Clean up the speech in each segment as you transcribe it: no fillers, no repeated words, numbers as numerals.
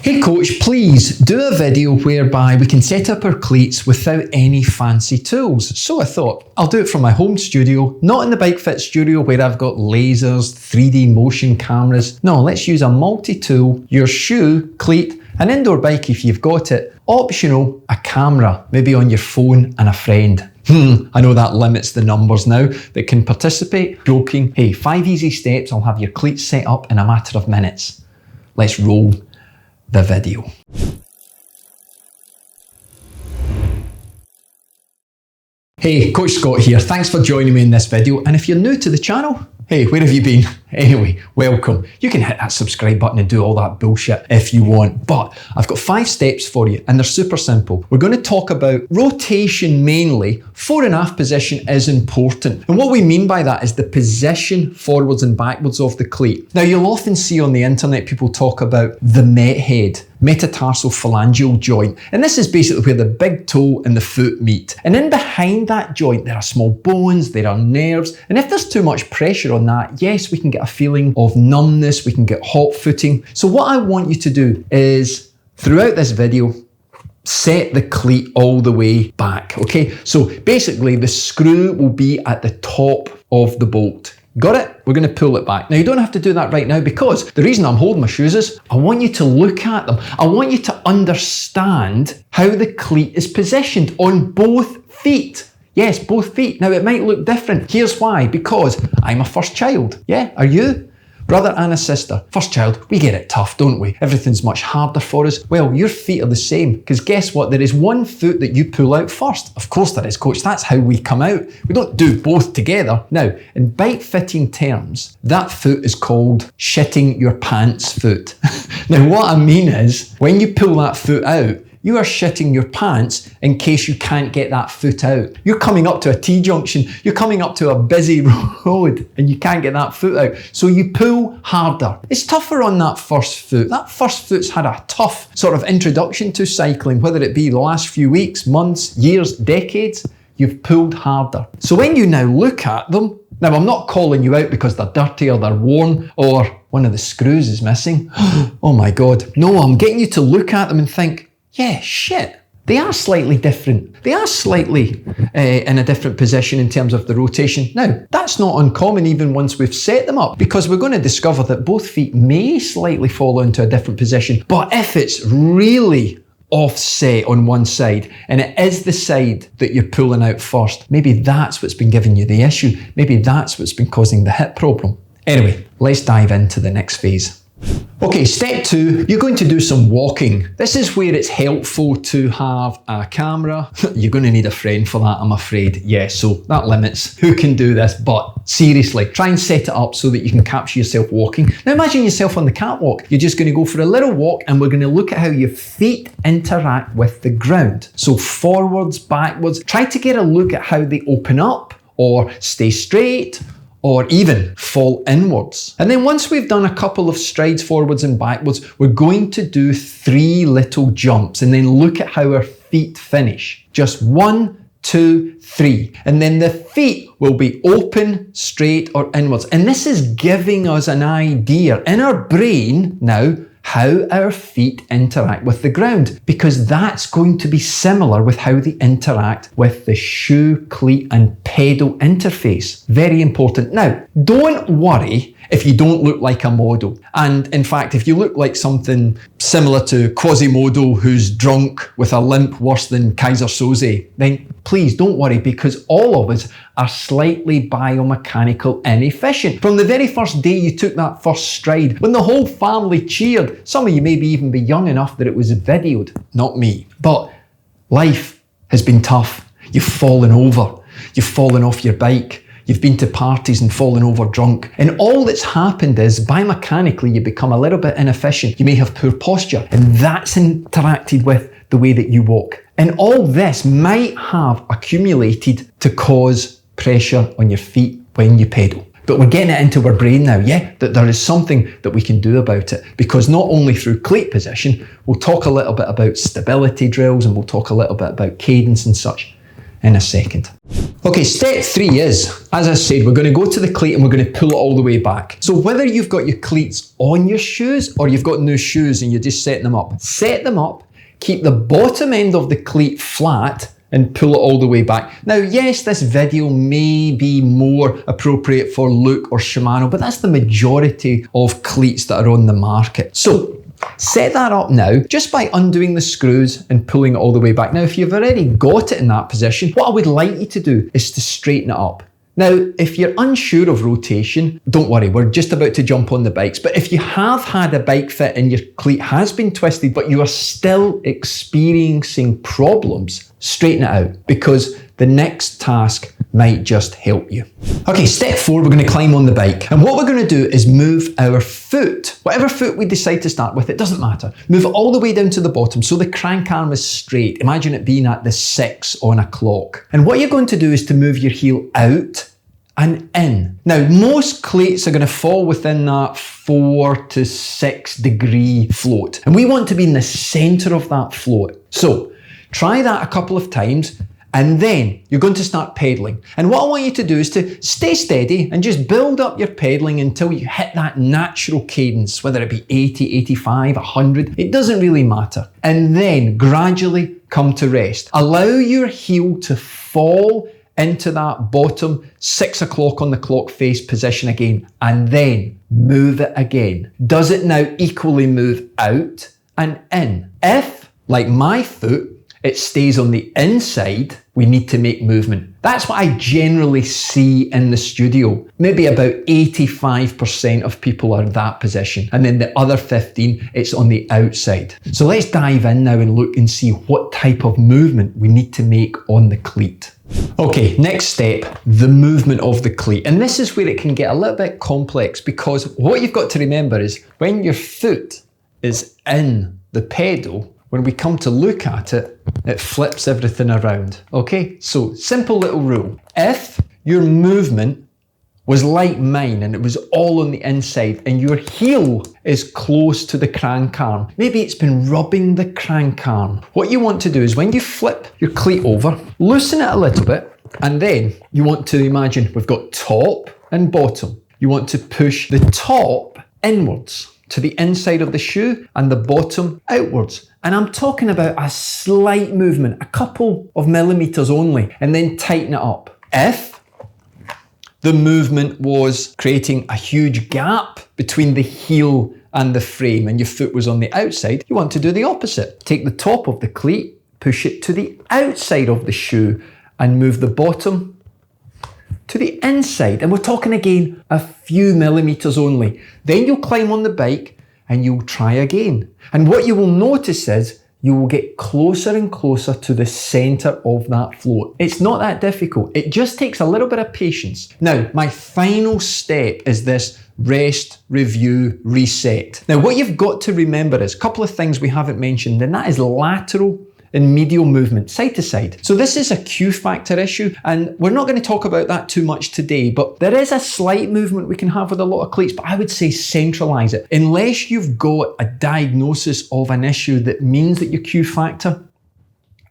Hey coach, please do a video whereby we can set up our cleats without any fancy tools. So I thought, I'll do it from my home studio, not in the Bike Fit studio where I've got lasers, 3D motion cameras. No, let's use a multi-tool, your shoe, cleat, an indoor bike if you've got it, optional, a camera, maybe on your phone and a friend. I know that limits the numbers now that can participate. Joking. Hey, 5 easy steps, I'll have your cleats set up in a matter of minutes. Let's roll the video. Hey, Coach Scott here. Thanks for joining me in this video. And if you're new to the channel, hey, where have you been? Anyway, welcome. You can hit that subscribe button and do all that bullshit if you want, but I've got 5 steps for you and they're super simple. We're going to talk about rotation mainly. Fore and aft position is important. And what we mean by that is the position forwards and backwards of the cleat. Now you'll often see on the internet people talk about the met head, metatarsal phalangeal joint. And this is basically where the big toe and the foot meet. And in behind that joint, there are small bones, there are nerves. And if there's too much pressure on that, yes, we can get a feeling of numbness, we can get hot footing. So what I want you to do is, throughout this video, set the cleat all the way back, okay? So basically the screw will be at the top of the bolt. Got it? We're going to pull it back. Now you don't have to do that right now because the reason I'm holding my shoes is I want you to look at them. I want you to understand how the cleat is positioned on both feet. Yes, both feet. Now it might look different. Here's why. Because I'm a first child. Yeah, are you? Brother and a sister. First child, we get it tough, don't we? Everything's much harder for us. Well, your feet are the same. Because guess what? There is one foot that you pull out first. Of course there is, coach. That's how we come out. We don't do both together. Now, in bike fitting terms, that foot is called shitting your pants foot. Now, what I mean is, when you pull that foot out, you are shitting your pants in case you can't get that foot out. You're coming up to a T-junction, you're coming up to a busy road and you can't get that foot out. So you pull harder. It's tougher on that first foot. That first foot's had a tough sort of introduction to cycling, whether it be the last few weeks, months, years, decades, you've pulled harder. So when you now look at them, now I'm not calling you out because they're dirty or they're worn or one of the screws is missing. Oh my God. No, I'm getting you to look at them and think, yeah, shit, they are slightly different. They are slightly in a different position in terms of the rotation. Now, that's not uncommon even once we've set them up because we're going to discover that both feet may slightly fall into a different position. But if it's really offset on one side and it is the side that you're pulling out first, maybe that's what's been giving you the issue. Maybe that's what's been causing the hip problem. Anyway, let's dive into the next phase. Okay, step 2, you're going to do some walking. This is where it's helpful to have a camera. You're going to need a friend for that, I'm afraid. Yeah, so that limits who can do this, but seriously, try and set it up so that you can capture yourself walking. Now imagine yourself on the catwalk. You're just going to go for a little walk and we're going to look at how your feet interact with the ground. So forwards, backwards, try to get a look at how they open up or stay straight, or even fall inwards. And then once we've done a couple of strides forwards and backwards, we're going to do 3 little jumps and then look at how our feet finish. Just 1, 2, 3. And then the feet will be open, straight, or inwards. And this is giving us an idea in our brain now how our feet interact with the ground, because that's going to be similar with how they interact with the shoe, cleat and pedal interface. Very important. Now, don't worry if you don't look like a model. And in fact, if you look like something similar to Quasimodo who's drunk with a limp worse than Kaiser Soze, then please don't worry because all of us are slightly biomechanical inefficient. From the very first day you took that first stride, when the whole family cheered, some of you maybe even be young enough that it was videoed, not me. But life has been tough. You've fallen over, you've fallen off your bike, you've been to parties and fallen over drunk. And all that's happened is biomechanically you become a little bit inefficient. You may have poor posture and that's interacted with the way that you walk. And all this might have accumulated to cause pressure on your feet when you pedal. But we're getting it into our brain now, yeah, that there is something that we can do about it. Because not only through cleat position, we'll talk a little bit about stability drills and we'll talk a little bit about cadence and such. in a second. Okay, step 3 is, as I said, we're going to go to the cleat and we're going to pull it all the way back. So whether you've got your cleats on your shoes or you've got new shoes and you're just setting them up, set them up, keep the bottom end of the cleat flat and pull it all the way back. Now, yes, this video may be more appropriate for Luke or Shimano, but that's the majority of cleats that are on the market. So set that up now just by undoing the screws and pulling it all the way back. Now, if you've already got it in that position, what I would like you to do is to straighten it up. Now, if you're unsure of rotation, don't worry, we're just about to jump on the bikes. But if you have had a bike fit and your cleat has been twisted, but you are still experiencing problems, straighten it out, because the next task might just help you. Okay, step 4, we're going to climb on the bike. And what we're going to do is move our foot, whatever foot we decide to start with, it doesn't matter. Move it all the way down to the bottom so the crank arm is straight. Imagine it being at the 6 on a clock. And what you're going to do is to move your heel out and in. Now, most cleats are going to fall within that 4 to 6 degree float. And we want to be in the center of that float. So try that a couple of times, and then you're going to start pedaling. And what I want you to do is to stay steady and just build up your pedaling until you hit that natural cadence, whether it be 80, 85, 100, it doesn't really matter. And then gradually come to rest. Allow your heel to fall into that bottom 6 o'clock on the clock face position again, and then move it again. Does it now equally move out and in? If, like my foot, it stays on the inside, we need to make movement. That's what I generally see in the studio. Maybe about 85% of people are in that position. And then the other 15, it's on the outside. So let's dive in now and look and see what type of movement we need to make on the cleat. Okay, next step, the movement of the cleat. And this is where it can get a little bit complex, because what you've got to remember is when your foot is in the pedal, when we come to look at it, it flips everything around. Okay, so simple little rule. If your movement was like mine and it was all on the inside and your heel is close to the crank arm, maybe it's been rubbing the crank arm. What you want to do is when you flip your cleat over, loosen it a little bit, and then you want to imagine we've got top and bottom. You want to push the top inwards to the inside of the shoe and the bottom outwards. And I'm talking about a slight movement, a couple of millimeters only, and then tighten it up. If the movement was creating a huge gap between the heel and the frame and your foot was on the outside, you want to do the opposite. Take the top of the cleat, push it to the outside of the shoe and move the bottom to the inside. And we're talking again a few millimeters only. Then you'll climb on the bike and you'll try again. And what you will notice is you will get closer and closer to the center of that float. It's not that difficult. It just takes a little bit of patience. Now, my final step is this rest, review, reset. Now, what you've got to remember is a couple of things we haven't mentioned, and that is lateral and medial movement, side to side. So this is a Q factor issue, and we're not going to talk about that too much today, but there is a slight movement we can have with a lot of cleats, but I would say centralize it. Unless you've got a diagnosis of an issue that means that your Q factor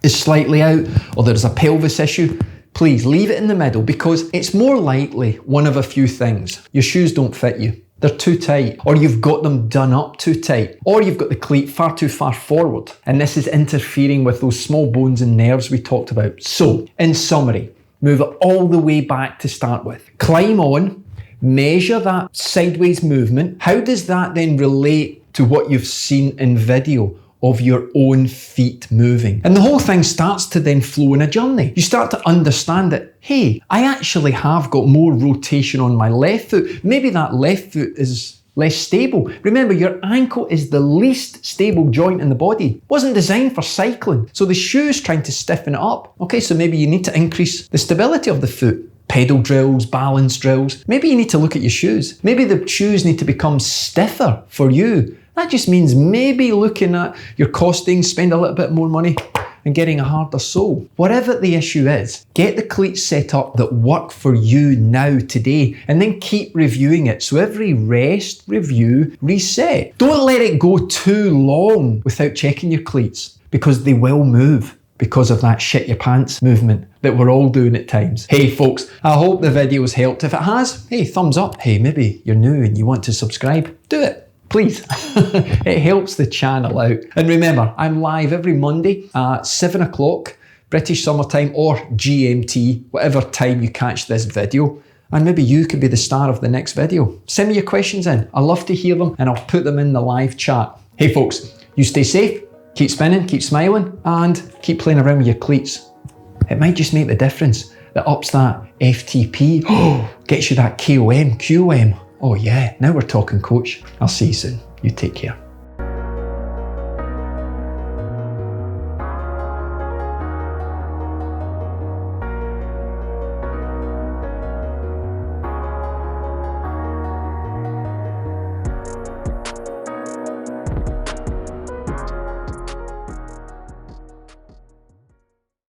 is slightly out, or there's a pelvis issue, please leave it in the middle, because it's more likely one of a few things. Your shoes don't fit you. They're too tight, or you've got them done up too tight, or you've got the cleat far too far forward, and this is interfering with those small bones and nerves we talked about. So, in summary, move it all the way back to start with. Climb on, measure that sideways movement. How does that then relate to what you've seen in video of your own feet moving? And the whole thing starts to then flow in a journey. You start to understand that, hey, I actually have got more rotation on my left foot. Maybe that left foot is less stable. Remember, your ankle is the least stable joint in the body. It wasn't designed for cycling. So the shoe's trying to stiffen it up. Okay, so maybe you need to increase the stability of the foot. Pedal drills, balance drills. Maybe you need to look at your shoes. Maybe the shoes need to become stiffer for you. That just means maybe looking at your costings, spend a little bit more money and getting a harder sole. Whatever the issue is, get the cleats set up that work for you now, today, and then keep reviewing it. So every rest, review, reset. Don't let it go too long without checking your cleats, because they will move. because of that shit your pants movement that we're all doing at times. Hey folks, I hope the video's helped. If it has, hey, thumbs up. Hey, maybe you're new and you want to subscribe, do it. Please. It helps the channel out. And remember, I'm live every Monday at 7 o'clock British summertime or GMT, whatever time you catch this video. And maybe you could be the star of the next video. Send me your questions in. I love to hear them and I'll put them in the live chat. Hey folks, you stay safe, keep spinning, keep smiling, and keep playing around with your cleats. It might just make the difference. That ups that FTP, gets you that KOM, QOM. Oh yeah, now we're talking, coach. I'll see you soon. You take care.